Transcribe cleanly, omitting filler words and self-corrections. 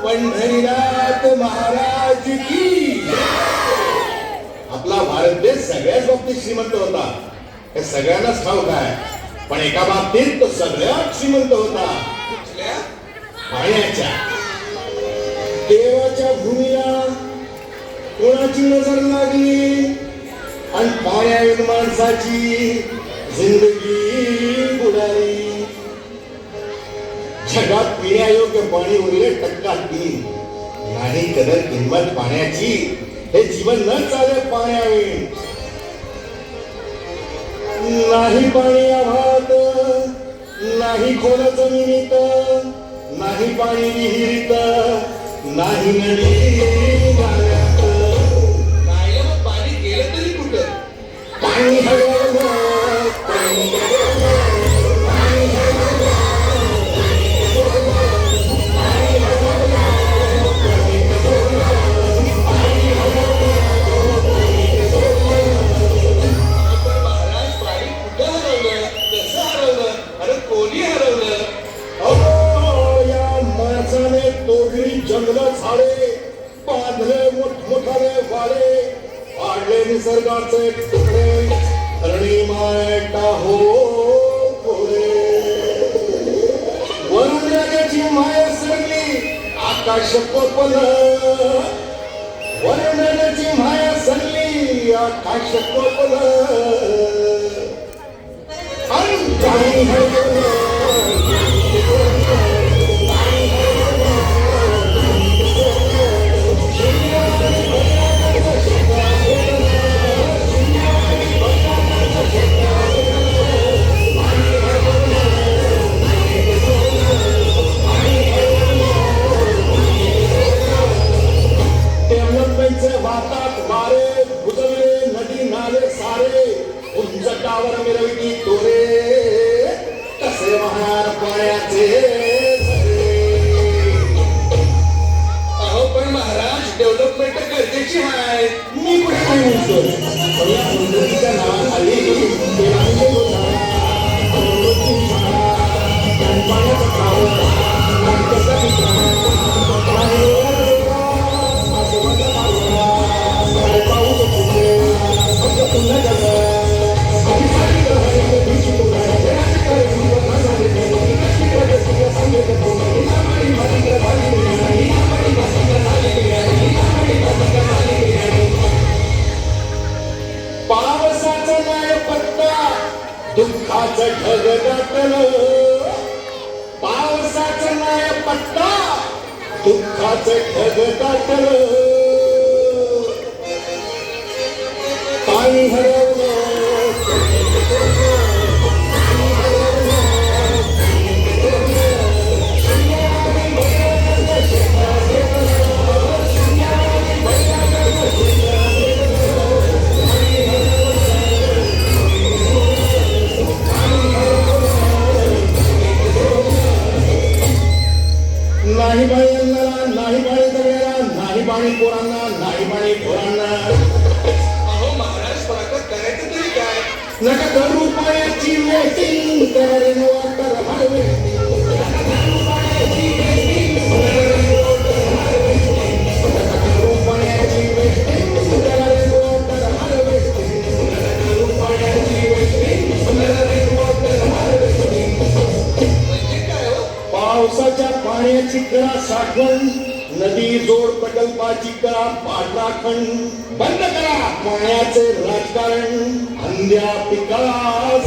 पंढरीनाथ महाराज की. आपला भारत देश सगळ्याच बाबतीत श्रीमंत होता, हे सगळ्यांनाच ठाऊक आहे. पण एका बाबतीत तो सगळ्यात श्रीमंत होता, पाण्याच्या. देवाच्या भूमीला कोणाची नजर लागली आणि पाण्यावर माणसाची जिंदगी बुडाली. जगात पिण्यायोग्य पाणी उरले टक्का 3. नाही कदर किंमत पाण्याची, हे जीवन न चाले पाण्यावर. नाही पाणी आभात, नाही खोल जमिनीत, नाही पाणी विहिरीत, नाही नदी नाल्यात. पाणी गेलं तरी कुठं? पाणी हरवलं, पाणी जंगल झाडे बांधले मोठमोठाले वाडे, वाढले निसर्गाचे तुकडे, धरणी मायटा हो पुढे. वरून नद्याची माय सरली आकाश कोपल, वरून नद्याची माया सरली आकाश कोपल. वाहतात वारे भुजवले नदी नाले सारे, उंच टावर मिरवली तोरे, कसे वाहणार पाण्याचे. अहो पण महाराज, डेव्हलपमेंट गरजेची आहे. मी कुठे काय म्हणतो, उन्नतीच्या नावाखाली पावसाचा नाही पत्ता, दुःखाचं ढग दाटलं. पावसाचं नाही पत्ता, दुःखाचं ढग दाटलं. पाणी हरवलं, नाही पाणी अन्नाला, नाही पाणी जगण्याला, नाही पाणी पोरांना, नाही पाणी पोरांना. अहो महाराज, स्वागत करायचं तरी काय? नका करू पाण्याची वेटिंग, करारे वॉटर हार्वेस्टिंग. पावसाच्या पाण्याची करा साठवण, नदी जोड प्रकल्पाची करा पाठराखण. बंद करा पाण्याचे राजकारण, अंध्या पिकाला